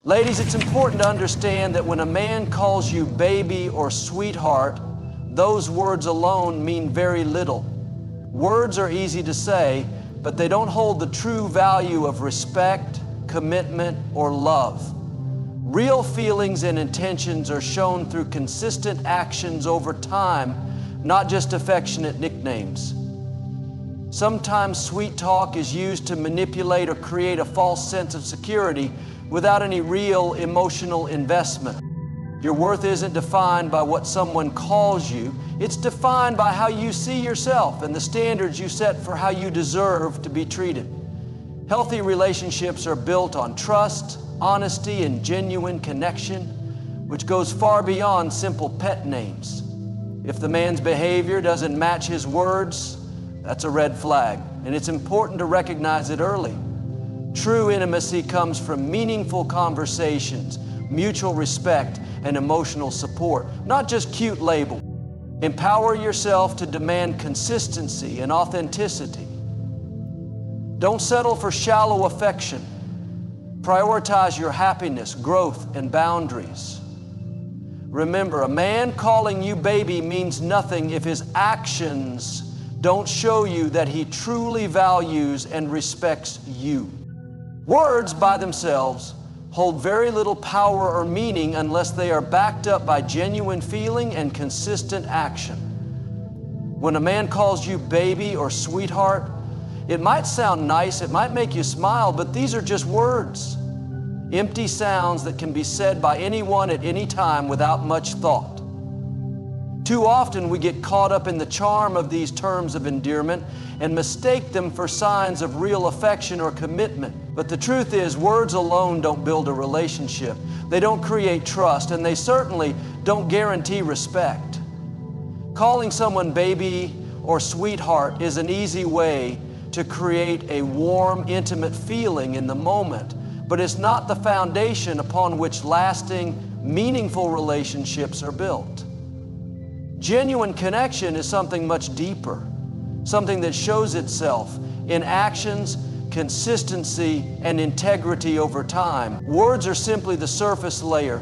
Ladies, it's important to understand that when a man calls you baby or sweetheart, those words alone mean very little. Words are easy to say, but they don't hold the true value of respect, commitment, or love. Real feelings and intentions are shown through consistent actions over time, not just affectionate nicknames. Sometimes sweet talk is used to manipulate or create a false sense of security without any real emotional investment. Your worth isn't defined by what someone calls you. It's defined by how you see yourself and the standards you set for how you deserve to be treated. Healthy relationships are built on trust, honesty, and genuine connection, which goes far beyond simple pet names. If the man's behavior doesn't match his words, that's a red flag, and it's important to recognize it early. True intimacy comes from meaningful conversations, mutual respect, and emotional support, not just cute labels. Empower yourself to demand consistency and authenticity. Don't settle for shallow affection. Prioritize your happiness, growth, and boundaries. Remember, a man calling you baby means nothing if his actions don't show you that he truly values and respects you. Words by themselves hold very little power or meaning unless they are backed up by genuine feeling and consistent action. When a man calls you baby or sweetheart, it might sound nice, it might make you smile, but these are just words. Empty sounds that can be said by anyone at any time without much thought. Too often we get caught up in the charm of these terms of endearment and mistake them for signs of real affection or commitment. But the truth is, words alone don't build a relationship. They don't create trust, and they certainly don't guarantee respect. Calling someone baby or sweetheart is an easy way to create a warm, intimate feeling in the moment, but it's not the foundation upon which lasting, meaningful relationships are built. Genuine connection is something much deeper, something that shows itself in actions, consistency, and integrity over time. Words are simply the surface layer.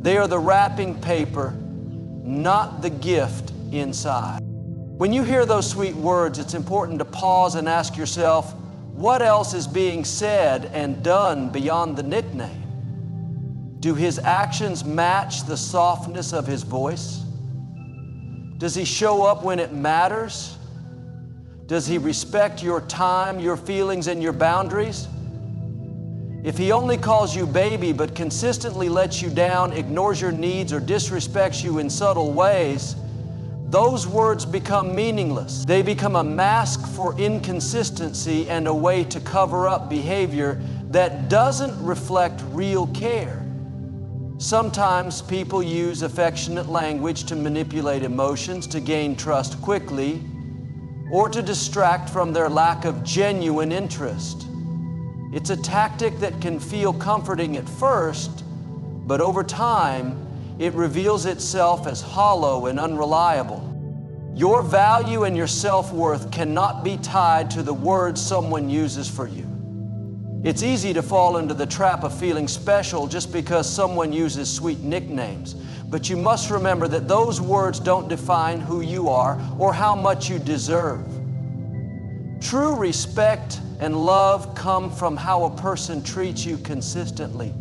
They are the wrapping paper, not the gift inside. When you hear those sweet words, it's important to pause and ask yourself, what else is being said and done beyond the nickname? Do his actions match the softness of his voice? Does he show up when it matters? Does he respect your time, your feelings, and your boundaries? If he only calls you baby but consistently lets you down, ignores your needs, or disrespects you in subtle ways, those words become meaningless. They become a mask for inconsistency and a way to cover up behavior that doesn't reflect real care. Sometimes people use affectionate language to manipulate emotions, to gain trust quickly, or to distract from their lack of genuine interest. It's a tactic that can feel comforting at first, but over time, it reveals itself as hollow and unreliable. Your value and your self-worth cannot be tied to the words someone uses for you. It's easy to fall into the trap of feeling special just because someone uses sweet nicknames. But you must remember that those words don't define who you are or how much you deserve. True respect and love come from how a person treats you consistently,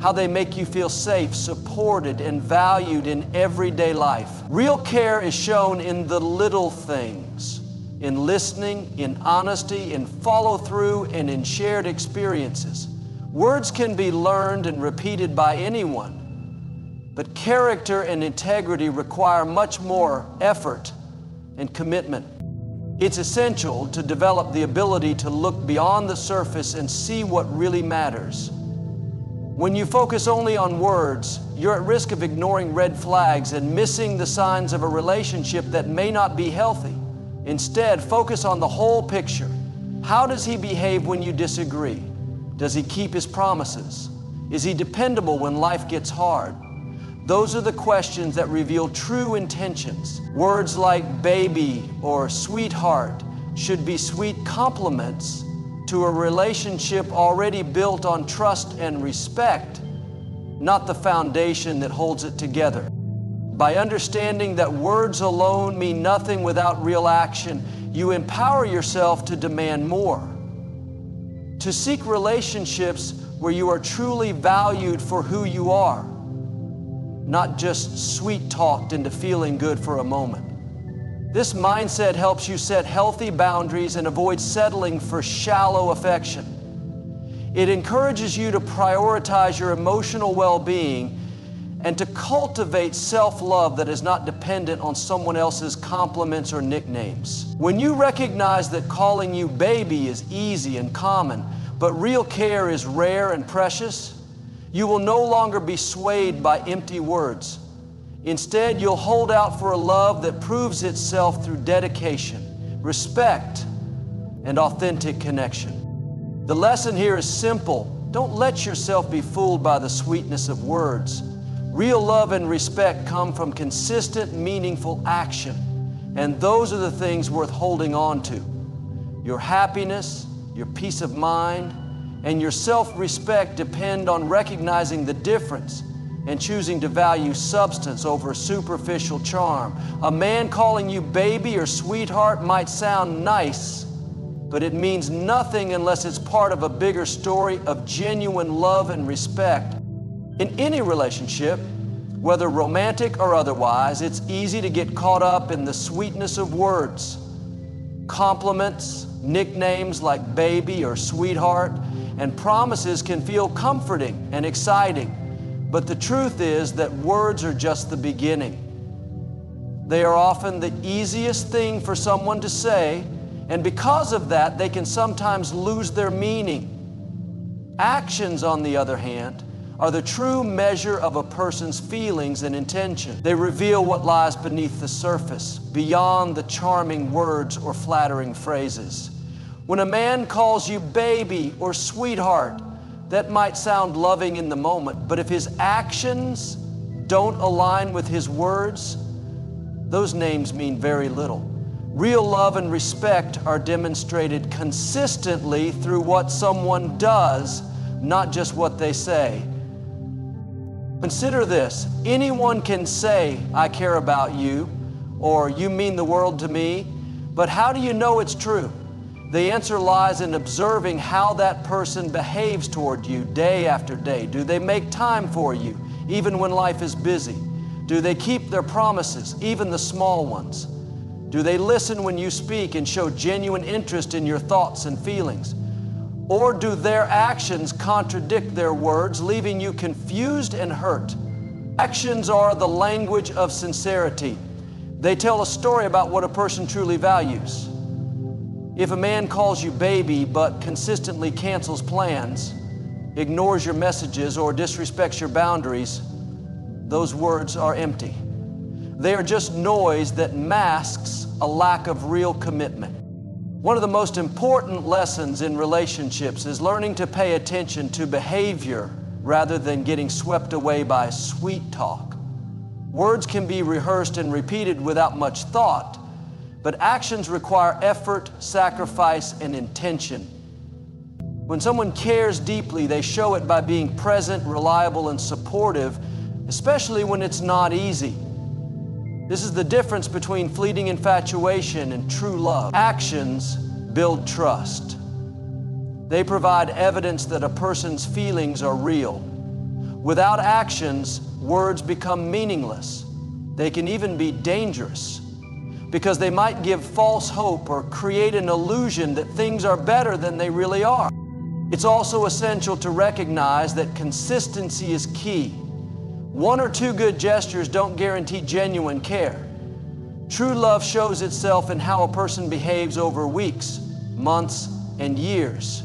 how they make you feel safe, supported, and valued in everyday life. Real care is shown in the little things, in listening, in honesty, in follow-through, and in shared experiences. Words can be learned and repeated by anyone, but character and integrity require much more effort and commitment. It's essential to develop the ability to look beyond the surface and see what really matters. When you focus only on words, you're at risk of ignoring red flags and missing the signs of a relationship that may not be healthy. Instead, focus on the whole picture. How does he behave when you disagree? Does he keep his promises? Is he dependable when life gets hard? Those are the questions that reveal true intentions. Words like baby or sweetheart should be sweet compliments to a relationship already built on trust and respect, not the foundation that holds it together. By understanding that words alone mean nothing without real action, you empower yourself to demand more, to seek relationships where you are truly valued for who you are, not just sweet-talked into feeling good for a moment. This mindset helps you set healthy boundaries and avoid settling for shallow affection. It encourages you to prioritize your emotional well-being and to cultivate self-love that is not dependent on someone else's compliments or nicknames. When you recognize that calling you baby is easy and common, but real care is rare and precious, you will no longer be swayed by empty words. Instead, you'll hold out for a love that proves itself through dedication, respect, and authentic connection. The lesson here is simple. Don't let yourself be fooled by the sweetness of words. Real love and respect come from consistent, meaningful action, and those are the things worth holding on to. Your happiness, your peace of mind, and your self-respect depend on recognizing the difference and choosing to value substance over superficial charm. A man calling you baby or sweetheart might sound nice, but it means nothing unless it's part of a bigger story of genuine love and respect. In any relationship, whether romantic or otherwise, it's easy to get caught up in the sweetness of words. Compliments, nicknames like baby or sweetheart, and promises can feel comforting and exciting. But the truth is that words are just the beginning. They are often the easiest thing for someone to say, and because of that, they can sometimes lose their meaning. Actions, on the other hand, are the true measure of a person's feelings and intention. They reveal what lies beneath the surface, beyond the charming words or flattering phrases. When a man calls you baby or sweetheart, that might sound loving in the moment, but if his actions don't align with his words, those names mean very little. Real love and respect are demonstrated consistently through what someone does, not just what they say. Consider this: anyone can say, "I care about you," or "You mean the world to me," but how do you know it's true? The answer lies in observing how that person behaves toward you day after day. Do they make time for you, even when life is busy? Do they keep their promises, even the small ones? Do they listen when you speak and show genuine interest in your thoughts and feelings? Or do their actions contradict their words, leaving you confused and hurt? Actions are the language of sincerity. They tell a story about what a person truly values. If a man calls you baby but consistently cancels plans, ignores your messages, or disrespects your boundaries, those words are empty. They are just noise that masks a lack of real commitment. One of the most important lessons in relationships is learning to pay attention to behavior rather than getting swept away by sweet talk. Words can be rehearsed and repeated without much thought, but actions require effort, sacrifice, and intention. When someone cares deeply, they show it by being present, reliable, and supportive, especially when it's not easy. This is the difference between fleeting infatuation and true love. Actions build trust. They provide evidence that a person's feelings are real. Without actions, words become meaningless. They can even be dangerous because they might give false hope or create an illusion that things are better than they really are. It's also essential to recognize that consistency is key. One or two good gestures don't guarantee genuine care. True love shows itself in how a person behaves over weeks, months, and years,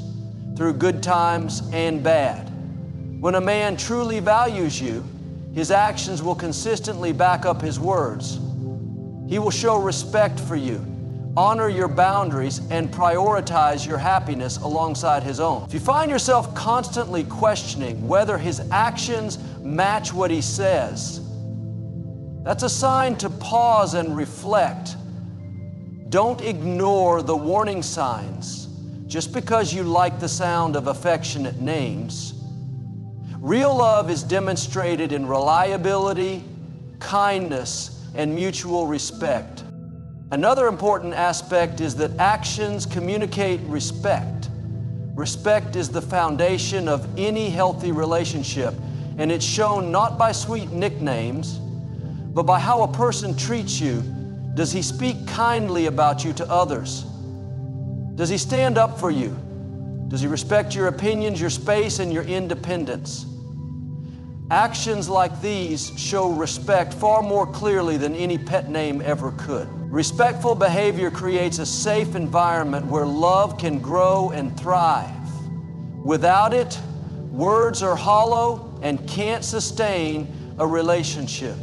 through good times and bad. When a man truly values you, his actions will consistently back up his words. He will show respect for you, honor your boundaries, and prioritize your happiness alongside his own. If you find yourself constantly questioning whether his actions match what he says, that's a sign to pause and reflect. Don't ignore the warning signs. just because you like the sound of affectionate names. Real love is demonstrated in reliability, kindness, and mutual respect. Another important aspect is that actions communicate respect. Respect is the foundation of any healthy relationship, and it's shown not by sweet nicknames, but by how a person treats you. Does he speak kindly about you to others? Does he stand up for you? Does he respect your opinions, your space, and your independence? Actions like these show respect far more clearly than any pet name ever could. Respectful behavior creates a safe environment where love can grow and thrive. Without it, words are hollow and can't sustain a relationship.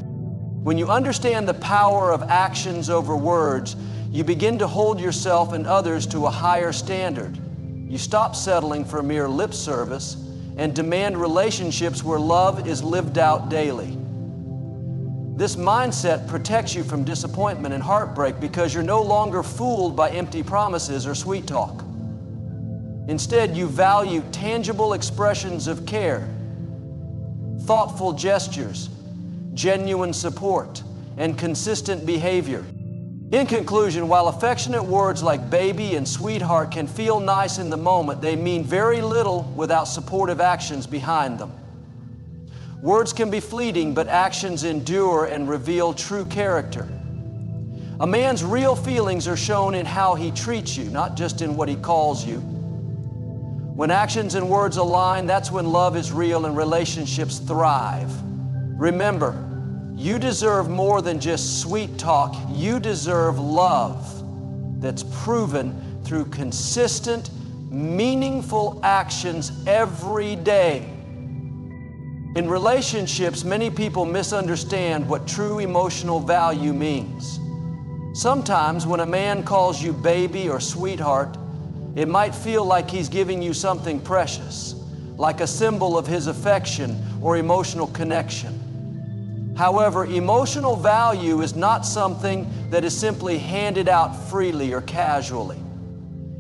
When you understand the power of actions over words, you begin to hold yourself and others to a higher standard. You stop settling for mere lip service and demand relationships where love is lived out daily. This mindset protects you from disappointment and heartbreak because you're no longer fooled by empty promises or sweet talk. Instead, you value tangible expressions of care, thoughtful gestures, genuine support, and consistent behavior. In conclusion, while affectionate words like baby and sweetheart can feel nice in the moment, they mean very little without supportive actions behind them. Words can be fleeting, but actions endure and reveal true character. A man's real feelings are shown in how he treats you, not just in what he calls you. When actions and words align, that's when love is real and relationships thrive. Remember, you deserve more than just sweet talk. You deserve love that's proven through consistent, meaningful actions every day. In relationships, many people misunderstand what true emotional value means. Sometimes when a man calls you baby or sweetheart, it might feel like he's giving you something precious, like a symbol of his affection or emotional connection. However, emotional value is not something that is simply handed out freely or casually.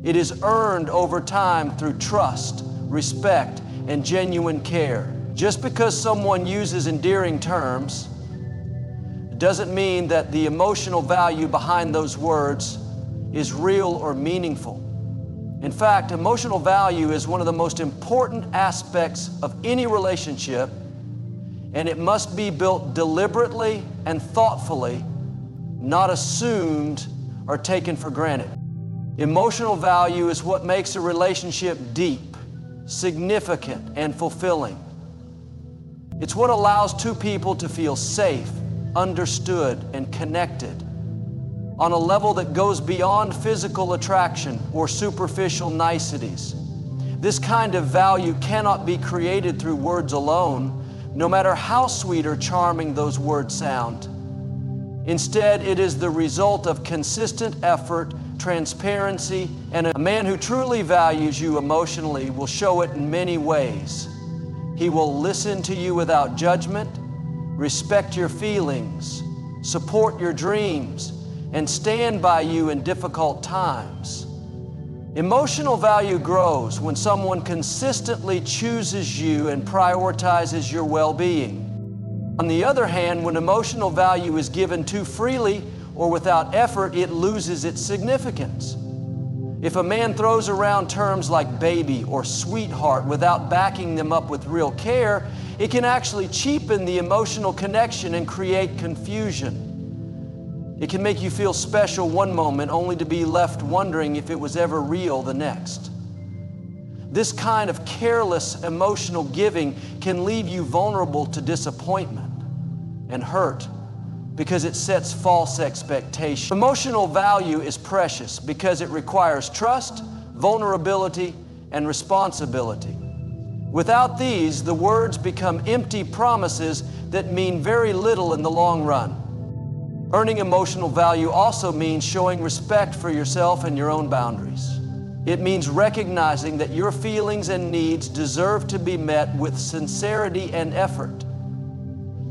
It is earned over time through trust, respect, and genuine care. Just because someone uses endearing terms doesn't mean that the emotional value behind those words is real or meaningful. In fact, emotional value is one of the most important aspects of any relationship, and it must be built deliberately and thoughtfully, not assumed or taken for granted. Emotional value is what makes a relationship deep, significant, and fulfilling. It's what allows two people to feel safe, understood, and connected on a level that goes beyond physical attraction or superficial niceties. This kind of value cannot be created through words alone, no matter how sweet or charming those words sound. Instead, it is the result of consistent effort, transparency, and a man who truly values you emotionally will show it in many ways. He will listen to you without judgment, respect your feelings, support your dreams, and stand by you in difficult times. Emotional value grows when someone consistently chooses you and prioritizes your well-being. On the other hand, when emotional value is given too freely or without effort, it loses its significance. If a man throws around terms like baby or sweetheart without backing them up with real care, it can actually cheapen the emotional connection and create confusion. It can make you feel special one moment only to be left wondering if it was ever real the next. This kind of careless emotional giving can leave you vulnerable to disappointment and hurt because it sets false expectations. Emotional value is precious because it requires trust, vulnerability, and responsibility. Without these, the words become empty promises that mean very little in the long run. Earning emotional value also means showing respect for yourself and your own boundaries. It means recognizing that your feelings and needs deserve to be met with sincerity and effort.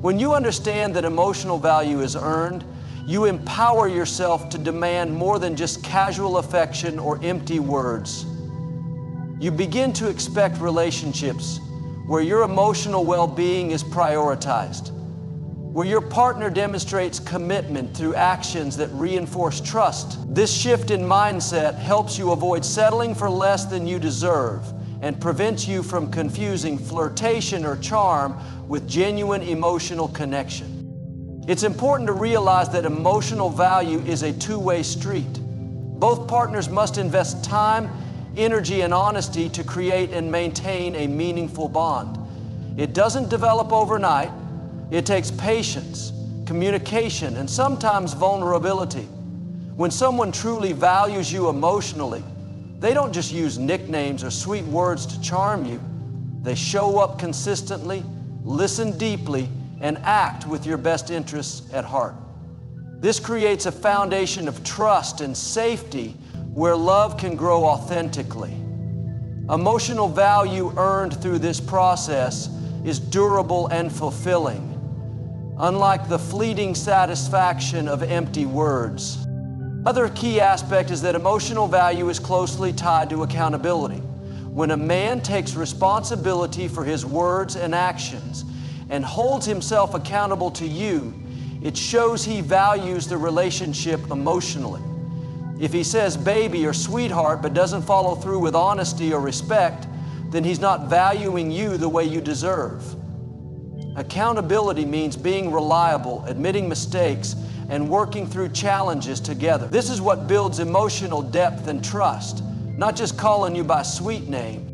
When you understand that emotional value is earned, you empower yourself to demand more than just casual affection or empty words. You begin to expect relationships where your emotional well-being is prioritized, where your partner demonstrates commitment through actions that reinforce trust. This shift in mindset helps you avoid settling for less than you deserve and prevents you from confusing flirtation or charm with genuine emotional connection. It's important to realize that emotional value is a two-way street. Both partners must invest time, energy, and honesty to create and maintain a meaningful bond. It doesn't develop overnight. It takes patience, communication, and sometimes vulnerability. When someone truly values you emotionally, they don't just use nicknames or sweet words to charm you. They show up consistently, listen deeply, and act with your best interests at heart. This creates a foundation of trust and safety where love can grow authentically. Emotional value earned through this process is durable and fulfilling, unlike the fleeting satisfaction of empty words. Other key aspect is that emotional value is closely tied to accountability. When a man takes responsibility for his words and actions and holds himself accountable to you, it shows he values the relationship emotionally. If he says baby or sweetheart but doesn't follow through with honesty or respect, then he's not valuing you the way you deserve. Accountability means being reliable, admitting mistakes, and working through challenges together. This is what builds emotional depth and trust, not just calling you by sweet name.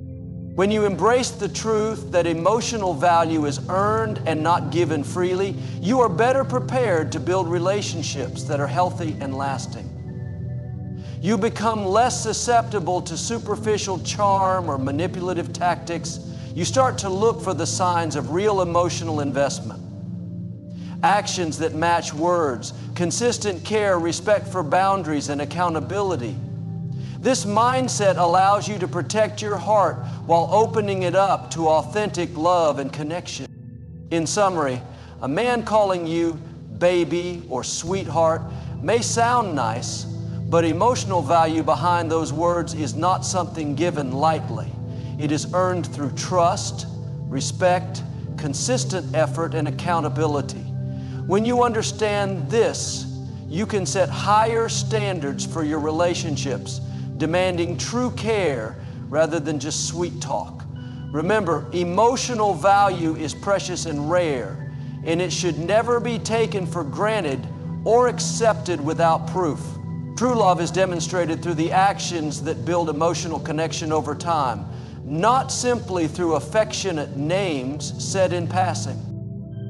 When you embrace the truth that emotional value is earned and not given freely, you are better prepared to build relationships that are healthy and lasting. You become less susceptible to superficial charm or manipulative tactics. You start to look for the signs of real emotional investment. Actions that match words, consistent care, respect for boundaries, and accountability. This mindset allows you to protect your heart while opening it up to authentic love and connection. In summary, a man calling you baby or sweetheart may sound nice, but emotional value behind those words is not something given lightly. It is earned through trust, respect, consistent effort, and accountability. When you understand this, you can set higher standards for your relationships, demanding true care rather than just sweet talk. Remember, emotional value is precious and rare, and it should never be taken for granted or accepted without proof. True love is demonstrated through the actions that build emotional connection over time, not simply through affectionate names said in passing.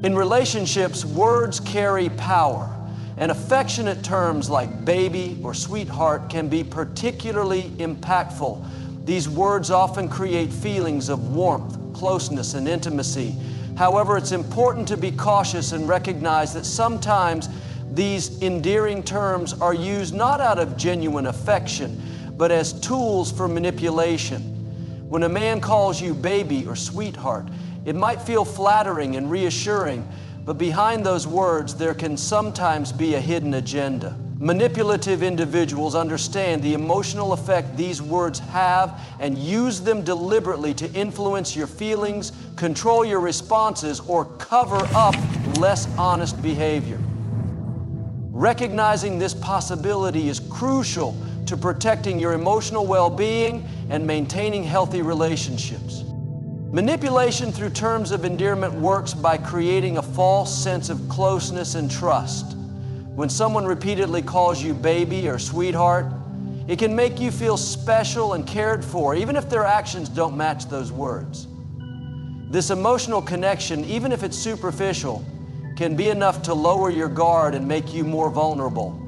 In relationships, words carry power, and affectionate terms like baby or sweetheart can be particularly impactful. These words often create feelings of warmth, closeness, and intimacy. However, it's important to be cautious and recognize that sometimes these endearing terms are used not out of genuine affection, but as tools for manipulation. When a man calls you baby or sweetheart, it might feel flattering and reassuring, but behind those words, there can sometimes be a hidden agenda. Manipulative individuals understand the emotional effect these words have and use them deliberately to influence your feelings, control your responses, or cover up less honest behavior. Recognizing this possibility is crucial to protecting your emotional well-being and maintaining healthy relationships. Manipulation through terms of endearment works by creating a false sense of closeness and trust. When someone repeatedly calls you baby or sweetheart, it can make you feel special and cared for, even if their actions don't match those words. This emotional connection, even if it's superficial, can be enough to lower your guard and make you more vulnerable.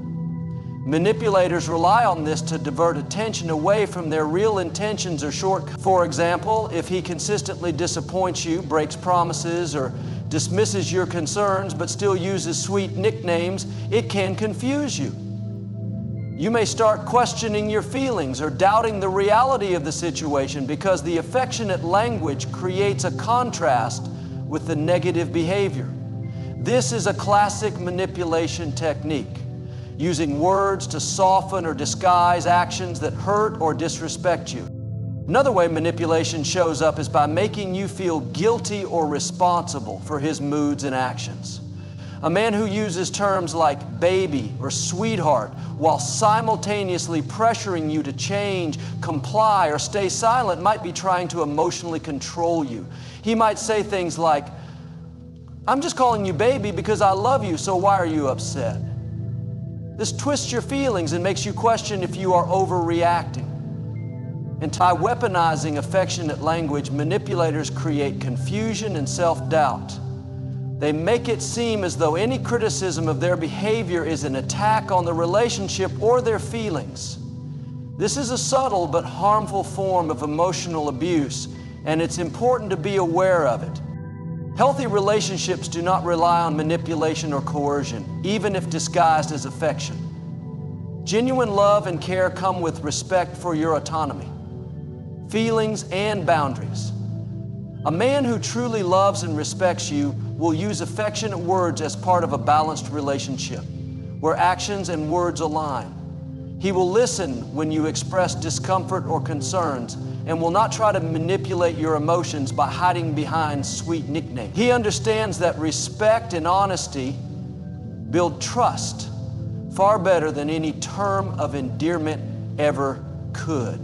Manipulators rely on this to divert attention away from their real intentions or shortcomings. For example, if he consistently disappoints you, breaks promises, or dismisses your concerns but still uses sweet nicknames, it can confuse you. You may start questioning your feelings or doubting the reality of the situation because the affectionate language creates a contrast with the negative behavior. This is a classic manipulation technique, using words to soften or disguise actions that hurt or disrespect you. Another way manipulation shows up is by making you feel guilty or responsible for his moods and actions. A man who uses terms like baby or sweetheart while simultaneously pressuring you to change, comply, or stay silent might be trying to emotionally control you. He might say things like, "I'm just calling you baby because I love you, so why are you upset?" This twists your feelings and makes you question if you are overreacting. And by weaponizing affectionate language, manipulators create confusion and self-doubt. They make it seem as though any criticism of their behavior is an attack on the relationship or their feelings. This is a subtle but harmful form of emotional abuse, and it's important to be aware of it. Healthy relationships do not rely on manipulation or coercion, even if disguised as affection. Genuine love and care come with respect for your autonomy, feelings, and boundaries. A man who truly loves and respects you will use affectionate words as part of a balanced relationship, where actions and words align. He will listen when you express discomfort or concerns and will not try to manipulate your emotions by hiding behind sweet nicknames. He understands that respect and honesty build trust far better than any term of endearment ever could.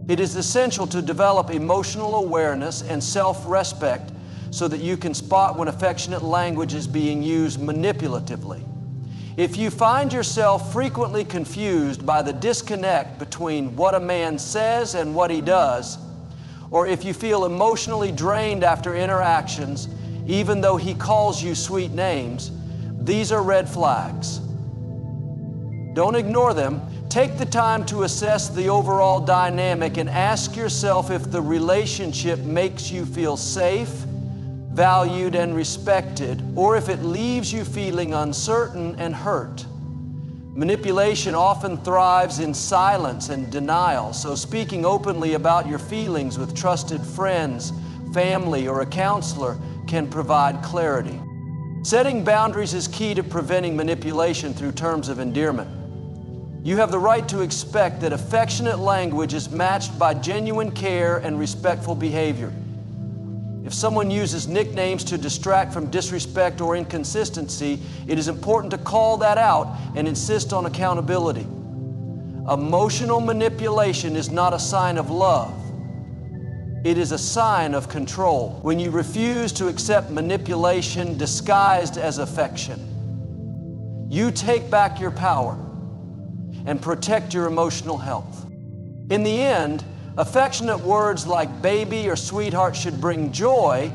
It is essential to develop emotional awareness and self-respect so that you can spot when affectionate language is being used manipulatively. If you find yourself frequently confused by the disconnect between what a man says and what he does, or if you feel emotionally drained after interactions, even though he calls you sweet names, these are red flags. Don't ignore them. Take the time to assess the overall dynamic and ask yourself if the relationship makes you feel safe, valued, and respected, or if it leaves you feeling uncertain and hurt. Manipulation often thrives in silence and denial, so speaking openly about your feelings with trusted friends, family, or a counselor can provide clarity. Setting boundaries is key to preventing manipulation through terms of endearment. You have the right to expect that affectionate language is matched by genuine care and respectful behavior. If someone uses nicknames to distract from disrespect or inconsistency, it is important to call that out and insist on accountability. Emotional manipulation is not a sign of love. It is a sign of control. When you refuse to accept manipulation disguised as affection, you take back your power and protect your emotional health. In the end, affectionate words like baby or sweetheart should bring joy,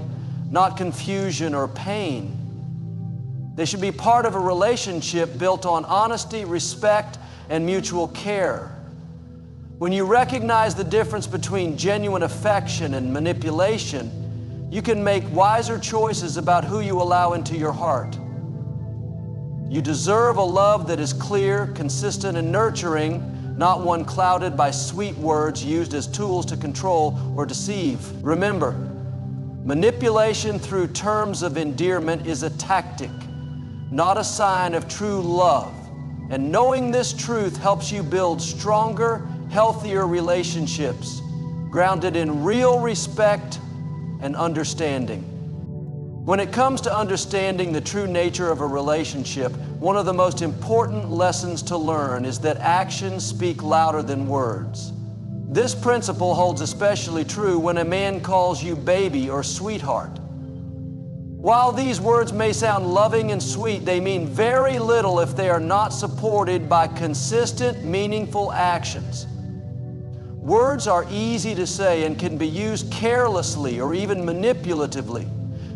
not confusion or pain. They should be part of a relationship built on honesty, respect, and mutual care. When you recognize the difference between genuine affection and manipulation, you can make wiser choices about who you allow into your heart. You deserve a love that is clear, consistent, and nurturing, not one clouded by sweet words used as tools to control or deceive. Remember, manipulation through terms of endearment is a tactic, not a sign of true love. And knowing this truth helps you build stronger, healthier relationships grounded in real respect and understanding. When it comes to understanding the true nature of a relationship, one of the most important lessons to learn is that actions speak louder than words. This principle holds especially true when a man calls you baby or sweetheart. While these words may sound loving and sweet, they mean very little if they are not supported by consistent, meaningful actions. Words are easy to say and can be used carelessly or even manipulatively.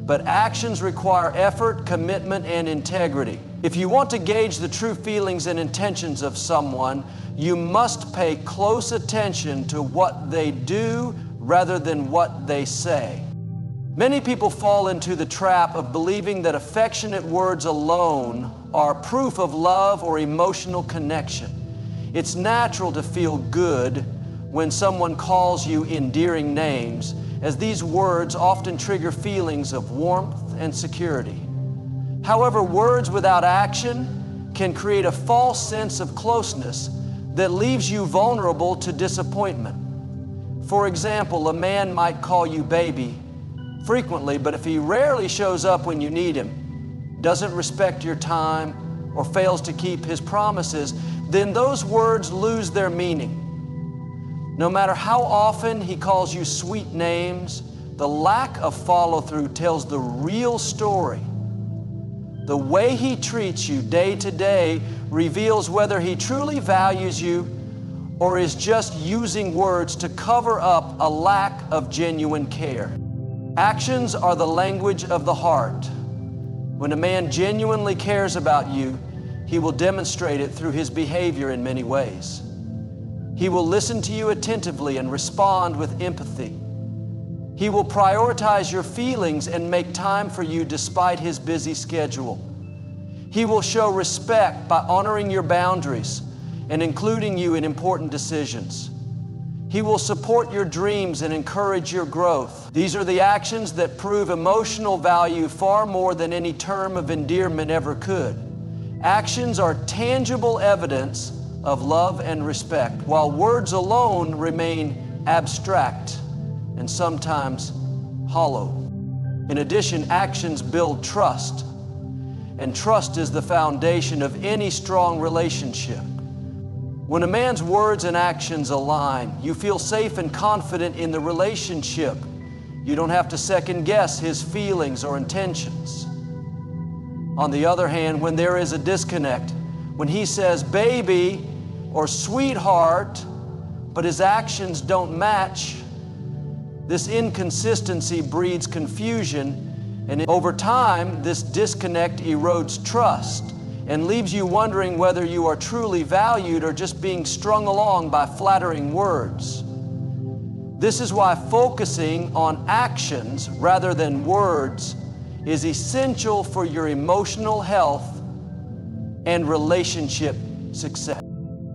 But actions require effort, commitment, and integrity. If you want to gauge the true feelings and intentions of someone, you must pay close attention to what they do rather than what they say. Many people fall into the trap of believing that affectionate words alone are proof of love or emotional connection. It's natural to feel good when someone calls you endearing names, as these words often trigger feelings of warmth and security. However, words without action can create a false sense of closeness that leaves you vulnerable to disappointment. For example, a man might call you baby frequently, but if he rarely shows up when you need him, doesn't respect your time, or fails to keep his promises, then those words lose their meaning. No matter how often he calls you sweet names, the lack of follow-through tells the real story. The way he treats you day to day reveals whether he truly values you or is just using words to cover up a lack of genuine care. Actions are the language of the heart. When a man genuinely cares about you, he will demonstrate it through his behavior in many ways. He will listen to you attentively and respond with empathy. He will prioritize your feelings and make time for you despite his busy schedule. He will show respect by honoring your boundaries and including you in important decisions. He will support your dreams and encourage your growth. These are the actions that prove emotional value far more than any term of endearment ever could. Actions are tangible evidence of love and respect, while words alone remain abstract and sometimes hollow. In addition, actions build trust, and trust is the foundation of any strong relationship. When a man's words and actions align, you feel safe and confident in the relationship. You don't have to second guess his feelings or intentions. On the other hand, when there is a disconnect, when he says baby or sweetheart, but his actions don't match, this inconsistency breeds confusion, and over time, this disconnect erodes trust and leaves you wondering whether you are truly valued or just being strung along by flattering words. This is why focusing on actions rather than words is essential for your emotional health and relationship success.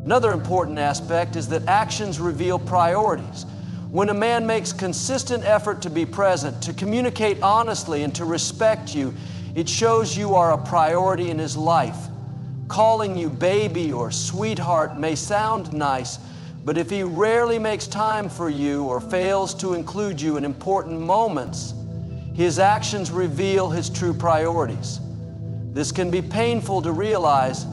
Another important aspect is that actions reveal priorities. When a man makes consistent effort to be present, to communicate honestly, and to respect you, it shows you are a priority in his life. Calling you baby or sweetheart may sound nice, but if he rarely makes time for you or fails to include you in important moments, his actions reveal his true priorities. This can be painful to realize,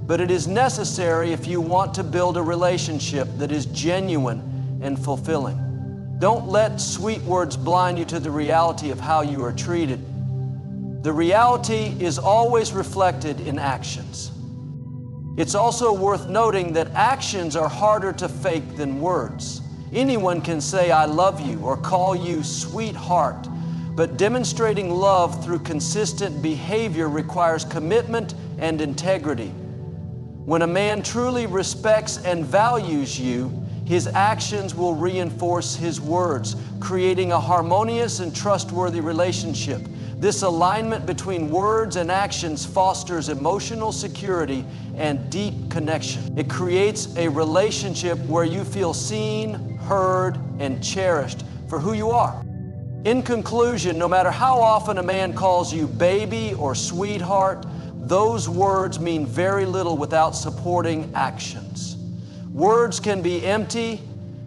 but it is necessary if you want to build a relationship that is genuine and fulfilling. Don't let sweet words blind you to the reality of how you are treated. The reality is always reflected in actions. It's also worth noting that actions are harder to fake than words. Anyone can say, "I love you," or call you sweetheart, but demonstrating love through consistent behavior requires commitment and integrity. When a man truly respects and values you, his actions will reinforce his words, creating a harmonious and trustworthy relationship. This alignment between words and actions fosters emotional security and deep connection. It creates a relationship where you feel seen, heard, and cherished for who you are. In conclusion, no matter how often a man calls you baby or sweetheart, those words mean very little without supporting actions. Words can be empty,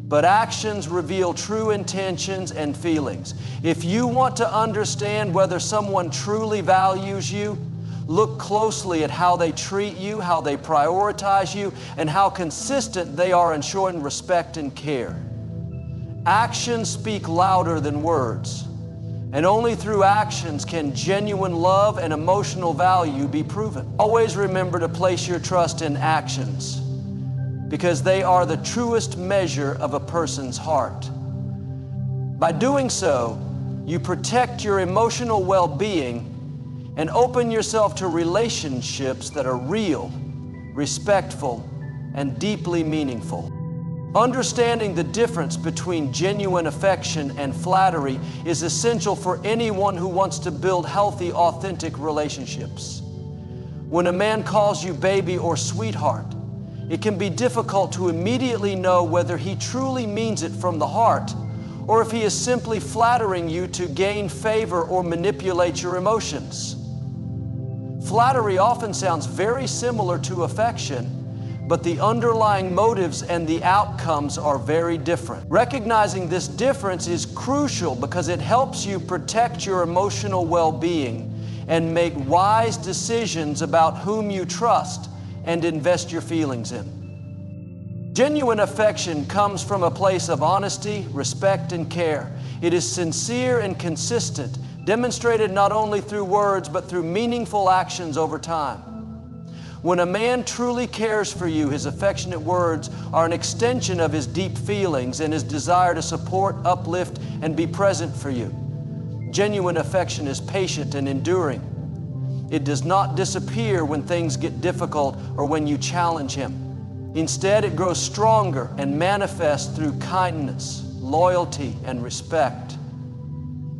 but actions reveal true intentions and feelings. If you want to understand whether someone truly values you, look closely at how they treat you, how they prioritize you, and how consistent they are in showing respect and care. Actions speak louder than words, and only through actions can genuine love and emotional value be proven. Always remember to place your trust in actions, because they are the truest measure of a person's heart. By doing so, you protect your emotional well-being and open yourself to relationships that are real, respectful, and deeply meaningful. Understanding the difference between genuine affection and flattery is essential for anyone who wants to build healthy, authentic relationships. When a man calls you baby or sweetheart, it can be difficult to immediately know whether he truly means it from the heart or if he is simply flattering you to gain favor or manipulate your emotions. Flattery often sounds very similar to affection, but the underlying motives and the outcomes are very different. Recognizing this difference is crucial because it helps you protect your emotional well-being and make wise decisions about whom you trust and invest your feelings in. Genuine affection comes from a place of honesty, respect, and care. It is sincere and consistent, demonstrated not only through words but through meaningful actions over time. When a man truly cares for you, his affectionate words are an extension of his deep feelings and his desire to support, uplift, and be present for you. Genuine affection is patient and enduring. It does not disappear when things get difficult or when you challenge him. Instead, it grows stronger and manifests through kindness, loyalty, and respect.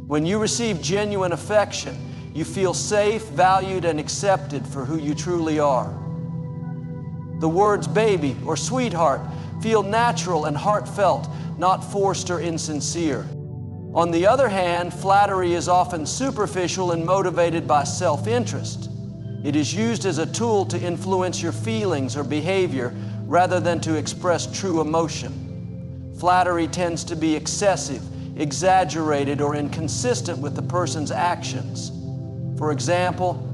When you receive genuine affection, you feel safe, valued, and accepted for who you truly are. The words baby or sweetheart feel natural and heartfelt, not forced or insincere. On the other hand, flattery is often superficial and motivated by self-interest. It is used as a tool to influence your feelings or behavior rather than to express true emotion. Flattery tends to be excessive, exaggerated, or inconsistent with the person's actions. For example,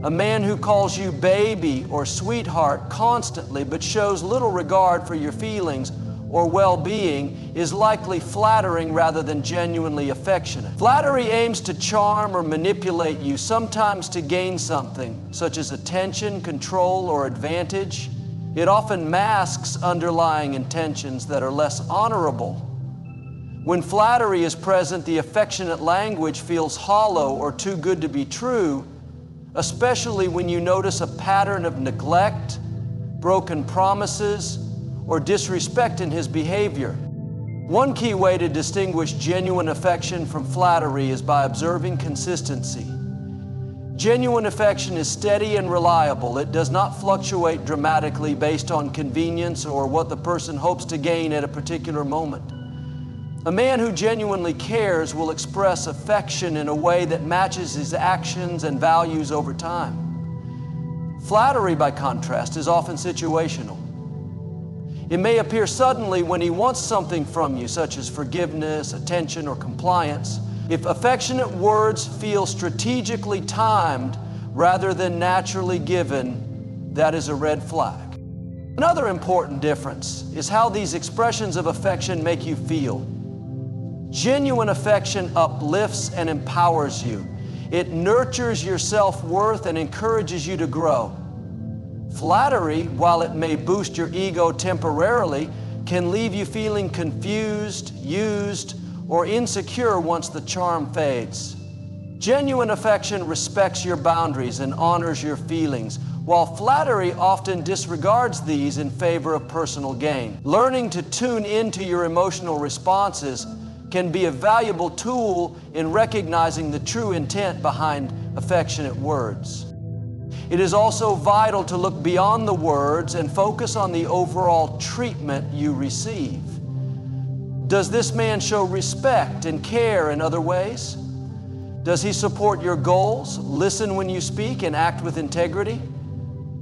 a man who calls you baby or sweetheart constantly but shows little regard for your feelings or well-being is likely flattering rather than genuinely affectionate. Flattery aims to charm or manipulate you, sometimes to gain something, such as attention, control, or advantage. It often masks underlying intentions that are less honorable. When flattery is present, the affectionate language feels hollow or too good to be true, especially when you notice a pattern of neglect, broken promises, or disrespect in his behavior. One key way to distinguish genuine affection from flattery is by observing consistency. Genuine affection is steady and reliable. It does not fluctuate dramatically based on convenience or what the person hopes to gain at a particular moment. A man who genuinely cares will express affection in a way that matches his actions and values over time. Flattery, by contrast, is often situational. It may appear suddenly when he wants something from you, such as forgiveness, attention, or compliance. If affectionate words feel strategically timed rather than naturally given, that is a red flag. Another important difference is how these expressions of affection make you feel. Genuine affection uplifts and empowers you. It nurtures your self-worth and encourages you to grow. Flattery, while it may boost your ego temporarily, can leave you feeling confused, used, or insecure once the charm fades. Genuine affection respects your boundaries and honors your feelings, while flattery often disregards these in favor of personal gain. Learning to tune into your emotional responses can be a valuable tool in recognizing the true intent behind affectionate words. It is also vital to look beyond the words and focus on the overall treatment you receive. Does this man show respect and care in other ways? Does he support your goals, listen when you speak, and act with integrity?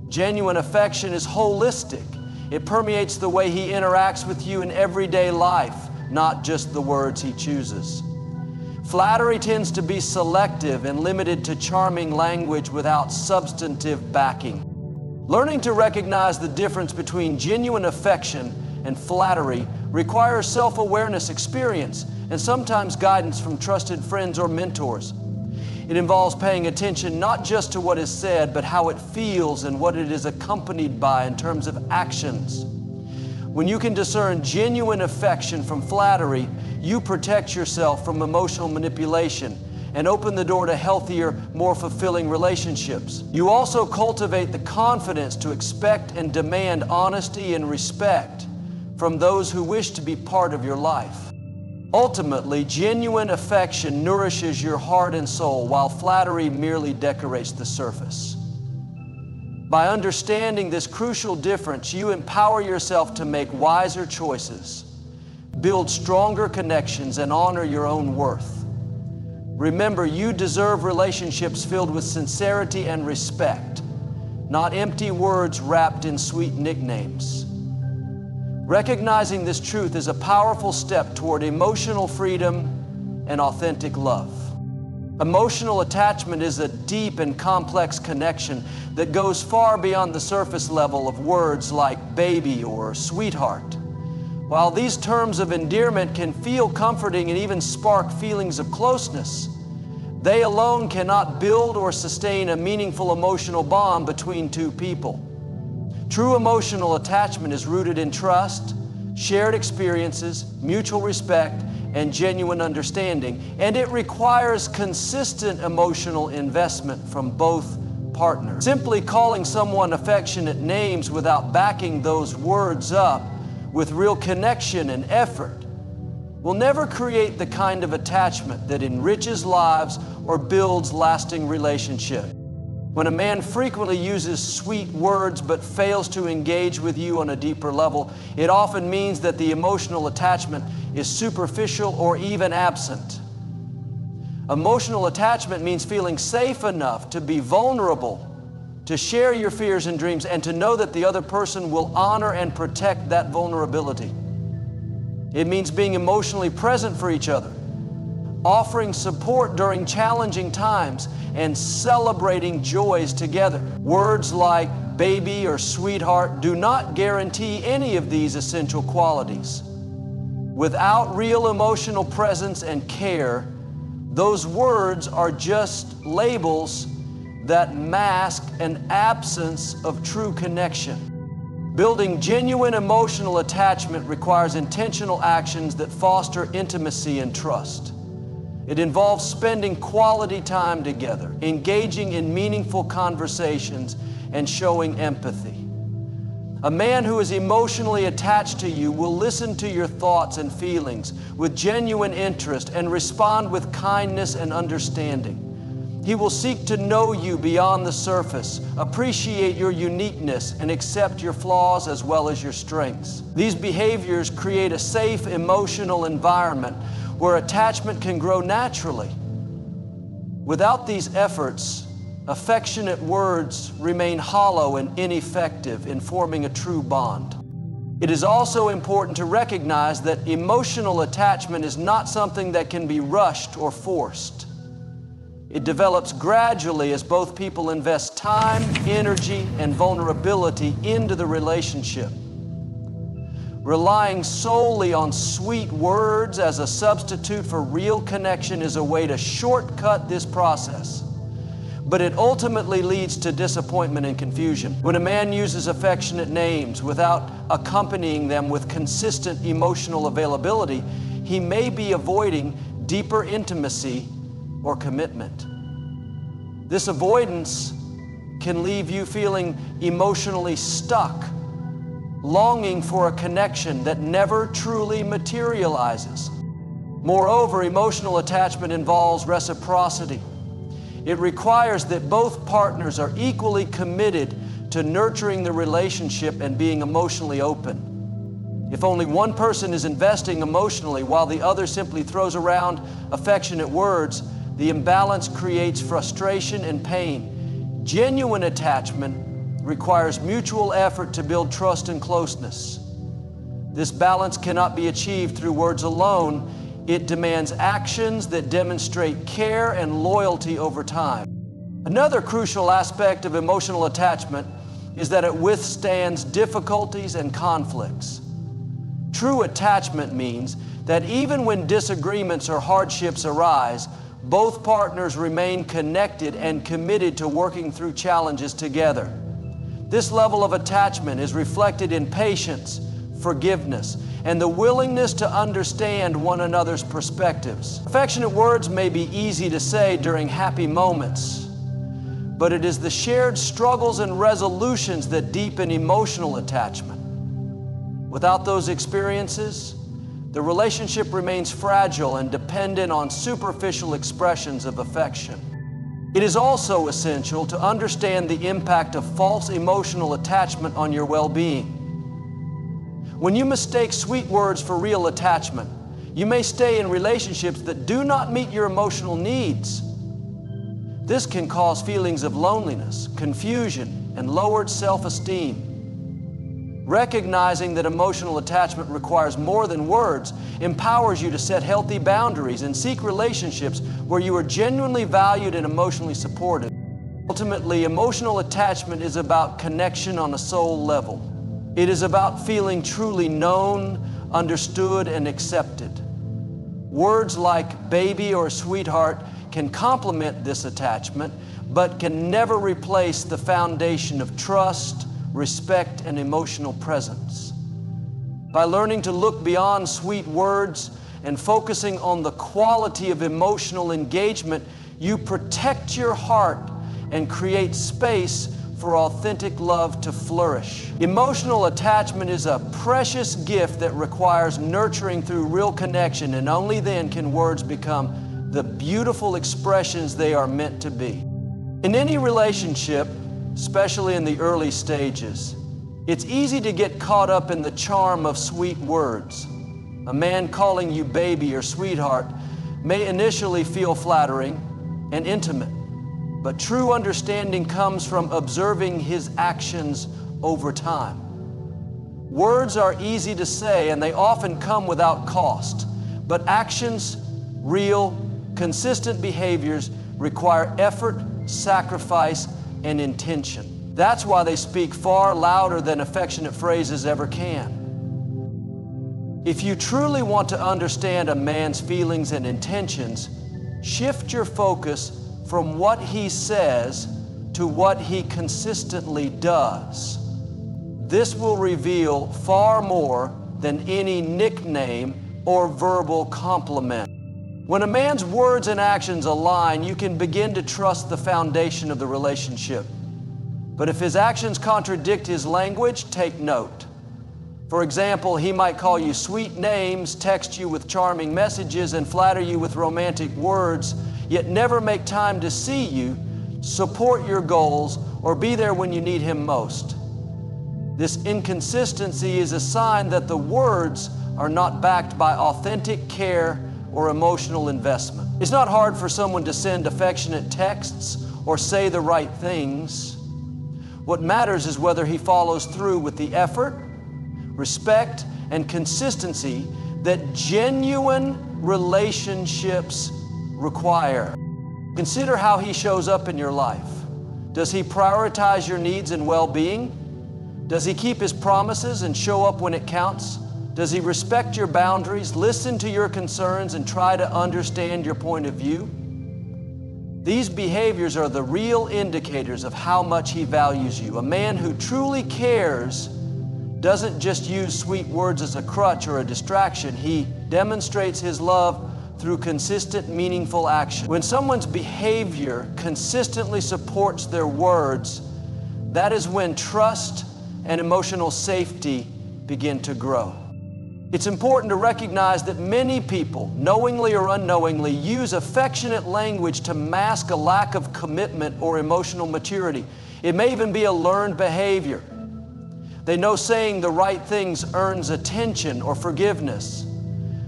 Genuine affection is holistic. It permeates the way he interacts with you in everyday life, not just the words he chooses. Flattery tends to be selective and limited to charming language without substantive backing. Learning to recognize the difference between genuine affection and flattery requires self-awareness, experience, and sometimes guidance from trusted friends or mentors. It involves paying attention not just to what is said, but how it feels and what it is accompanied by in terms of actions. When you can discern genuine affection from flattery, you protect yourself from emotional manipulation and open the door to healthier, more fulfilling relationships. You also cultivate the confidence to expect and demand honesty and respect from those who wish to be part of your life. Ultimately, genuine affection nourishes your heart and soul, while flattery merely decorates the surface. By understanding this crucial difference, you empower yourself to make wiser choices, build stronger connections, and honor your own worth. Remember, you deserve relationships filled with sincerity and respect. not empty words wrapped in sweet nicknames. Recognizing this truth is a powerful step toward emotional freedom and authentic love. Emotional attachment is a deep and complex connection that goes far beyond the surface level of words like baby or sweetheart. While these terms of endearment can feel comforting and even spark feelings of closeness, they alone cannot build or sustain a meaningful emotional bond between two people. True emotional attachment is rooted in trust, shared experiences, mutual respect, and genuine understanding, and it requires consistent emotional investment from both partners. Simply calling someone affectionate names without backing those words up with real connection and effort will never create the kind of attachment that enriches lives or builds lasting relationships. When a man frequently uses sweet words but fails to engage with you on a deeper level, it often means that the emotional attachment is superficial or even absent. Emotional attachment means feeling safe enough to be vulnerable, to share your fears and dreams, and to know that the other person will honor and protect that vulnerability. It means being emotionally present for each other, offering support during challenging times, and celebrating joys together. Words like baby or sweetheart do not guarantee any of these essential qualities. Without real emotional presence and care, those words are just labels that mask an absence of true connection. Building genuine emotional attachment requires intentional actions that foster intimacy and trust. It involves spending quality time together, engaging in meaningful conversations, and showing empathy. A man who is emotionally attached to you will listen to your thoughts and feelings with genuine interest and respond with kindness and understanding. He will seek to know you beyond the surface, appreciate your uniqueness, and accept your flaws as well as your strengths. These behaviors create a safe emotional environment where attachment can grow naturally. Without these efforts, affectionate words remain hollow and ineffective in forming a true bond. It is also important to recognize that emotional attachment is not something that can be rushed or forced. It develops gradually as both people invest time, energy, and vulnerability into the relationship. Relying solely on sweet words as a substitute for real connection is a way to shortcut this process, but it ultimately leads to disappointment and confusion. When a man uses affectionate names without accompanying them with consistent emotional availability, he may be avoiding deeper intimacy or commitment. This avoidance can leave you feeling emotionally stuck, longing for a connection that never truly materializes. Moreover, emotional attachment involves reciprocity. It requires that both partners are equally committed to nurturing the relationship and being emotionally open. If only one person is investing emotionally while the other simply throws around affectionate words, the imbalance creates frustration and pain. Genuine attachment requires mutual effort to build trust and closeness. This balance cannot be achieved through words alone. It demands actions that demonstrate care and loyalty over time. Another crucial aspect of emotional attachment is that it withstands difficulties and conflicts. True attachment means that even when disagreements or hardships arise, both partners remain connected and committed to working through challenges together. This level of attachment is reflected in patience, forgiveness, and the willingness to understand one another's perspectives. Affectionate words may be easy to say during happy moments, but it is the shared struggles and resolutions that deepen emotional attachment. Without those experiences, the relationship remains fragile and dependent on superficial expressions of affection. It is also essential to understand the impact of false emotional attachment on your well-being. When you mistake sweet words for real attachment, you may stay in relationships that do not meet your emotional needs. This can cause feelings of loneliness, confusion, and lowered self-esteem. Recognizing that emotional attachment requires more than words empowers you to set healthy boundaries and seek relationships where you are genuinely valued and emotionally supported. Ultimately, emotional attachment is about connection on a soul level. It is about feeling truly known, understood, and accepted. Words like baby or sweetheart can complement this attachment, but can never replace the foundation of trust, respect, and emotional presence. By learning to look beyond sweet words and focusing on the quality of emotional engagement, you protect your heart and create space for authentic love to flourish. Emotional attachment is a precious gift that requires nurturing through real connection, and only then can words become the beautiful expressions they are meant to be. In any relationship, especially in the early stages, it's easy to get caught up in the charm of sweet words. A man calling you baby or sweetheart may initially feel flattering and intimate, but true understanding comes from observing his actions over time. Words are easy to say and they often come without cost, but actions, real, consistent behaviors require effort, sacrifice, and intention. That's why they speak far louder than affectionate phrases ever can. If you truly want to understand a man's feelings and intentions, shift your focus from what he says to what he consistently does. This will reveal far more than any nickname or verbal compliment. When a man's words and actions align, you can begin to trust the foundation of the relationship. But if his actions contradict his language, take note. For example, he might call you sweet names, text you with charming messages, and flatter you with romantic words, yet never make time to see you, support your goals, or be there when you need him most. This inconsistency is a sign that the words are not backed by authentic care or emotional investment. It's not hard for someone to send affectionate texts or say the right things. What matters is whether he follows through with the effort, respect, and consistency that genuine relationships require. Consider how he shows up in your life. Does he prioritize your needs and well-being? Does he keep his promises and show up when it counts? Does he respect your boundaries, listen to your concerns, and try to understand your point of view? These behaviors are the real indicators of how much he values you. A man who truly cares doesn't just use sweet words as a crutch or a distraction. He demonstrates his love through consistent, meaningful action. When someone's behavior consistently supports their words, that is when trust and emotional safety begin to grow. It's important to recognize that many people, knowingly or unknowingly, use affectionate language to mask a lack of commitment or emotional maturity. It may even be a learned behavior. They know saying the right things earns attention or forgiveness,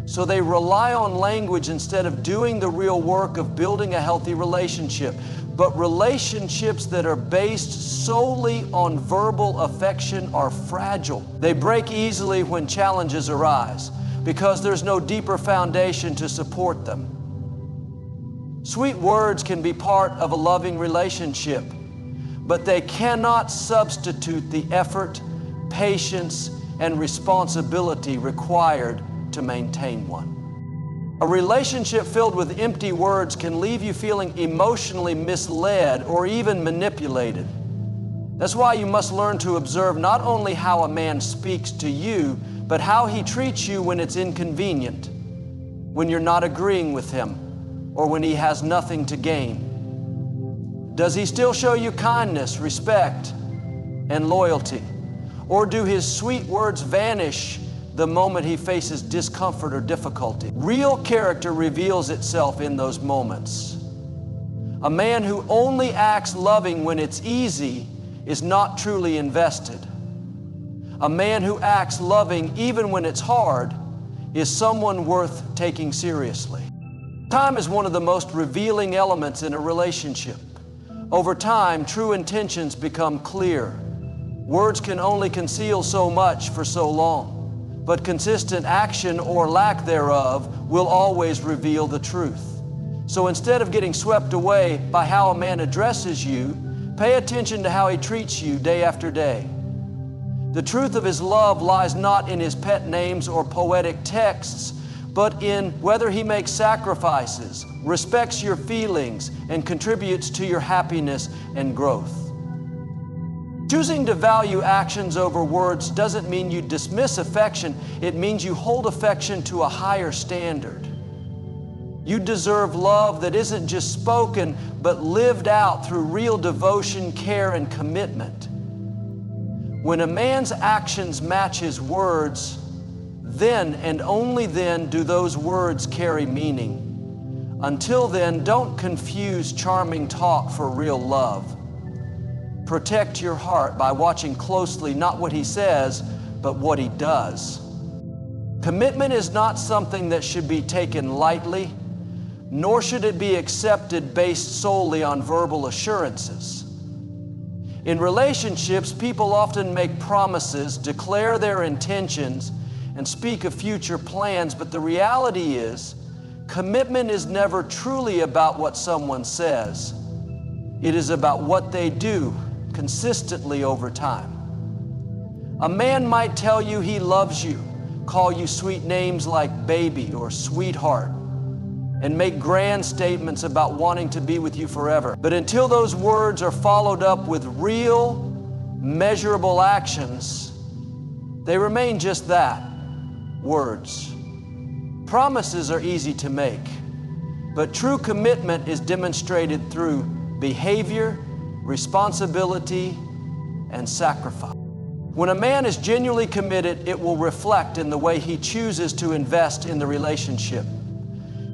so they rely on language instead of doing the real work of building a healthy relationship. But relationships that are based solely on verbal affection are fragile. They break easily when challenges arise because there's no deeper foundation to support them. Sweet words can be part of a loving relationship, but they cannot substitute the effort, patience, and responsibility required to maintain one. A relationship filled with empty words can leave you feeling emotionally misled or even manipulated. That's why you must learn to observe not only how a man speaks to you, but how he treats you when it's inconvenient, when you're not agreeing with him, or when he has nothing to gain. Does he still show you kindness, respect, and loyalty? Or do his sweet words vanish the moment he faces discomfort or difficulty? Real character reveals itself in those moments. A man who only acts loving when it's easy is not truly invested. A man who acts loving even when it's hard is someone worth taking seriously. Time is one of the most revealing elements in a relationship. Over time, true intentions become clear. Words can only conceal so much for so long, but consistent action or lack thereof will always reveal the truth. So instead of getting swept away by how a man addresses you, pay attention to how he treats you day after day. The truth of his love lies not in his pet names or poetic texts, but in whether he makes sacrifices, respects your feelings, and contributes to your happiness and growth. Choosing to value actions over words doesn't mean you dismiss affection. It means you hold affection to a higher standard. You deserve love that isn't just spoken, but lived out through real devotion, care, and commitment. When a man's actions match his words, then and only then do those words carry meaning. Until then, don't confuse charming talk for real love. Protect your heart by watching closely not what he says, but what he does. Commitment is not something that should be taken lightly, nor should it be accepted based solely on verbal assurances. In relationships, people often make promises, declare their intentions, and speak of future plans, but the reality is, commitment is never truly about what someone says. It is about what they do consistently over time. A man might tell you he loves you, call you sweet names like baby or sweetheart, and make grand statements about wanting to be with you forever. But until those words are followed up with real, measurable actions, they remain just that, words. Promises are easy to make, but true commitment is demonstrated through behavior, responsibility, and sacrifice. When a man is genuinely committed, it will reflect in the way he chooses to invest in the relationship.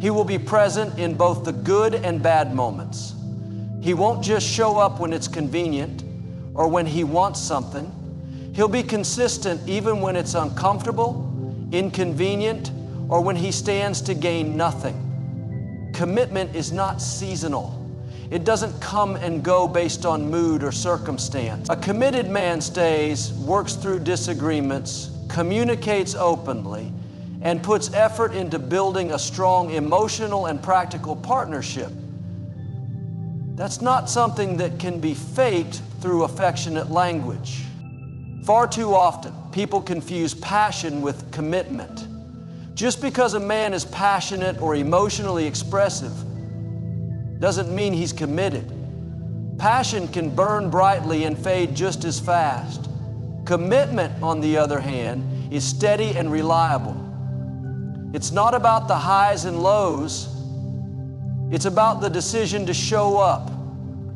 He will be present in both the good and bad moments. He won't just show up when it's convenient or when he wants something. He'll be consistent even when it's uncomfortable, inconvenient, or when he stands to gain nothing. Commitment is not seasonal. It doesn't come and go based on mood or circumstance. A committed man stays, works through disagreements, communicates openly, and puts effort into building a strong emotional and practical partnership. That's not something that can be faked through affectionate language. Far too often, people confuse passion with commitment. Just because a man is passionate or emotionally expressive doesn't mean he's committed. Passion can burn brightly and fade just as fast. Commitment, on the other hand, is steady and reliable. It's not about the highs and lows. It's about the decision to show up,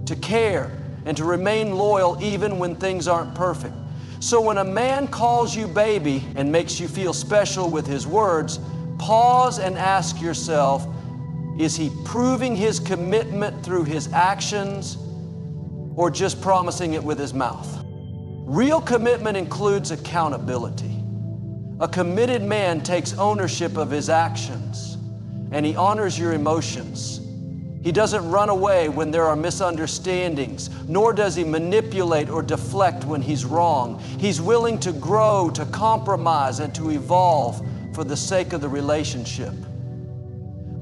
to care, and to remain loyal even when things aren't perfect. So when a man calls you baby and makes you feel special with his words, pause and ask yourself, is he proving his commitment through his actions or just promising it with his mouth? Real commitment includes accountability. A committed man takes ownership of his actions, and he honors your emotions. He doesn't run away when there are misunderstandings, nor does he manipulate or deflect when he's wrong. He's willing to grow, to compromise, and to evolve for the sake of the relationship.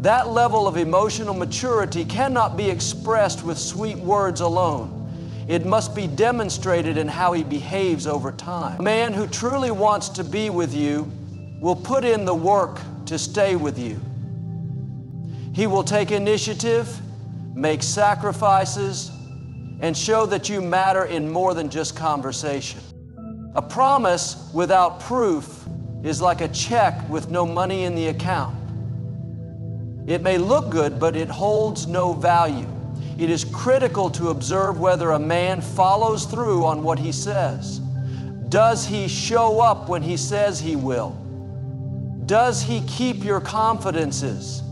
That level of emotional maturity cannot be expressed with sweet words alone. It must be demonstrated in how he behaves over time. A man who truly wants to be with you will put in the work to stay with you. He will take initiative, make sacrifices, and show that you matter in more than just conversation. A promise without proof is like a check with no money in the account. It may look good, but it holds no value. It is critical to observe whether a man follows through on what he says. Does he show up when he says he will? Does he keep your confidences?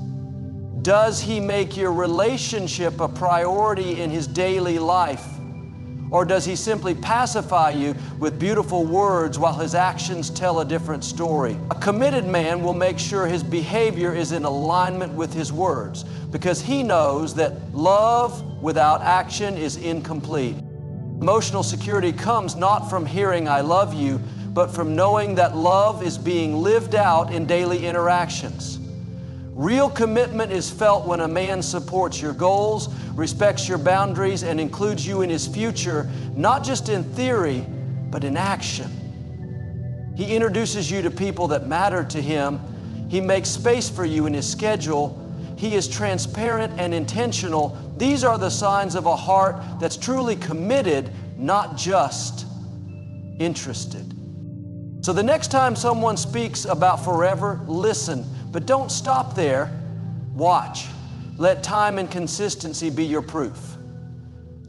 Does he make your relationship a priority in his daily life? Or does he simply pacify you with beautiful words while his actions tell a different story? A committed man will make sure his behavior is in alignment with his words, because he knows that love without action is incomplete. Emotional security comes not from hearing "I love you," but from knowing that love is being lived out in daily interactions. Real commitment is felt when a man supports your goals, respects your boundaries, and includes you in his future, not just in theory, but in action. He introduces you to people that matter to him. He makes space for you in his schedule. He is transparent and intentional. These are the signs of a heart that's truly committed, not just interested. So the next time someone speaks about forever, listen, but don't stop there. Watch. Let time and consistency be your proof.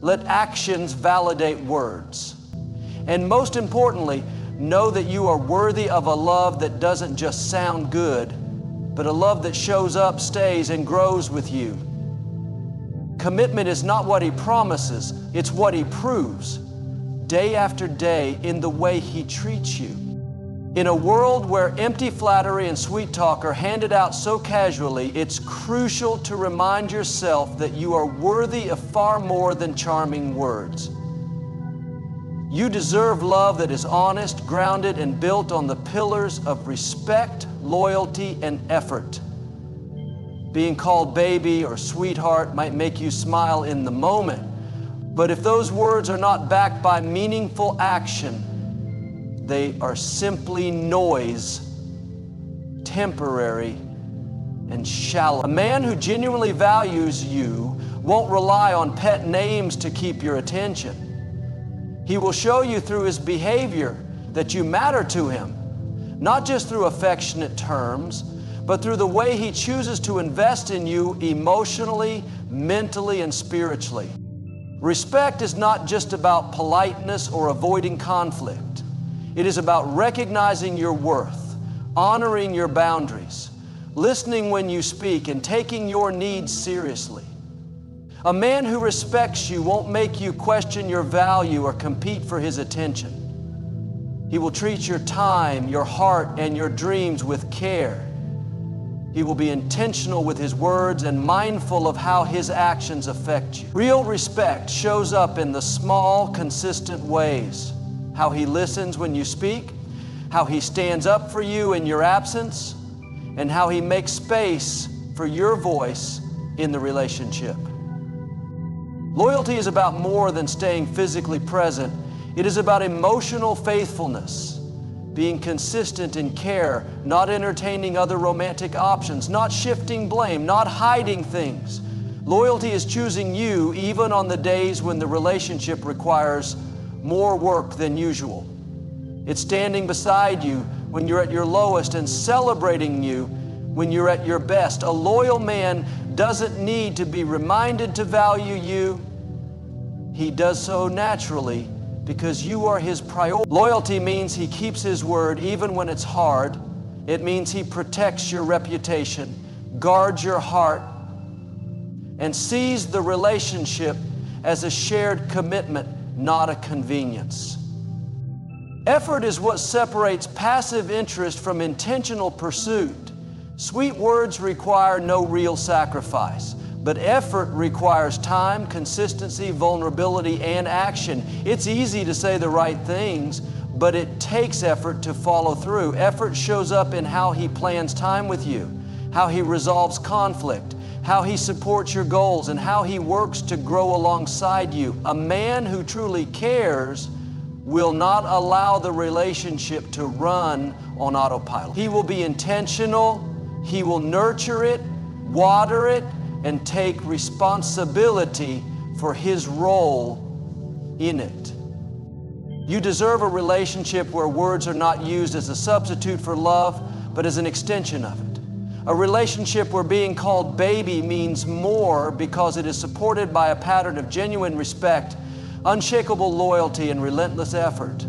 Let actions validate words. And most importantly, know that you are worthy of a love that doesn't just sound good, but a love that shows up, stays, and grows with you. Commitment is not what he promises, it's what he proves, day after day, in the way he treats you. In a world where empty flattery and sweet talk are handed out so casually, it's crucial to remind yourself that you are worthy of far more than charming words. You deserve love that is honest, grounded, and built on the pillars of respect, loyalty, and effort. Being called baby or sweetheart might make you smile in the moment, but if those words are not backed by meaningful action, they are simply noise, temporary, and shallow. A man who genuinely values you won't rely on pet names to keep your attention. He will show you through his behavior that you matter to him, not just through affectionate terms, but through the way he chooses to invest in you emotionally, mentally, and spiritually. Respect is not just about politeness or avoiding conflict. It is about recognizing your worth, honoring your boundaries, listening when you speak, and taking your needs seriously. A man who respects you won't make you question your value or compete for his attention. He will treat your time, your heart, and your dreams with care. He will be intentional with his words and mindful of how his actions affect you. Real respect shows up in the small, consistent ways. How he listens when you speak, how he stands up for you in your absence, and how he makes space for your voice in the relationship. Loyalty is about more than staying physically present. It is about emotional faithfulness, being consistent in care, not entertaining other romantic options, not shifting blame, not hiding things. Loyalty is choosing you even on the days when the relationship requires more work than usual. It's standing beside you when you're at your lowest and celebrating you when you're at your best. A loyal man doesn't need to be reminded to value you. He does so naturally because you are his priority. Loyalty means he keeps his word even when it's hard. It means he protects your reputation, guards your heart, and sees the relationship as a shared commitment, not a convenience. Effort is what separates passive interest from intentional pursuit. Sweet words require no real sacrifice, but effort requires time, consistency, vulnerability, and action. It's easy to say the right things, but it takes effort to follow through. Effort shows up in how he plans time with you, how he resolves conflict, how he supports your goals, and how he works to grow alongside you. A man who truly cares will not allow the relationship to run on autopilot. He will be intentional, he will nurture it, water it, and take responsibility for his role in it. You deserve a relationship where words are not used as a substitute for love, but as an extension of it. A relationship where being called baby means more because it is supported by a pattern of genuine respect, unshakable loyalty, and relentless effort.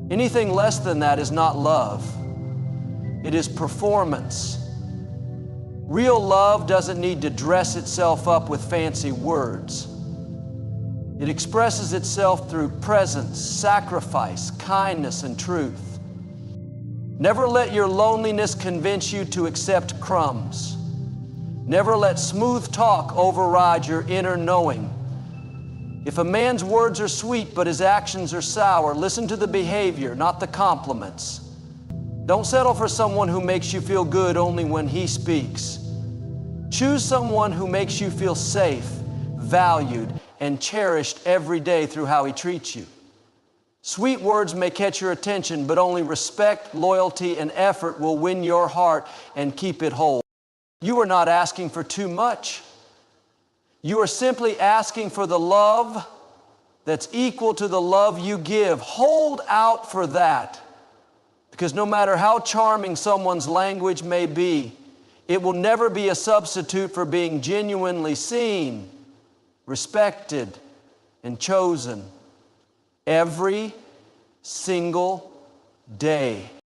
Anything less than that is not love. It is performance. Real love doesn't need to dress itself up with fancy words. It expresses itself through presence, sacrifice, kindness, and truth. Never let your loneliness convince you to accept crumbs. Never let smooth talk override your inner knowing. If a man's words are sweet but his actions are sour, listen to the behavior, not the compliments. Don't settle for someone who makes you feel good only when he speaks. Choose someone who makes you feel safe, valued, and cherished every day through how he treats you. Sweet words may catch your attention, but only respect, loyalty, and effort will win your heart and keep it whole. You are not asking for too much. You are simply asking for the love that's equal to the love you give. Hold out for that, because no matter how charming someone's language may be, it will never be a substitute for being genuinely seen, respected, and chosen every single day.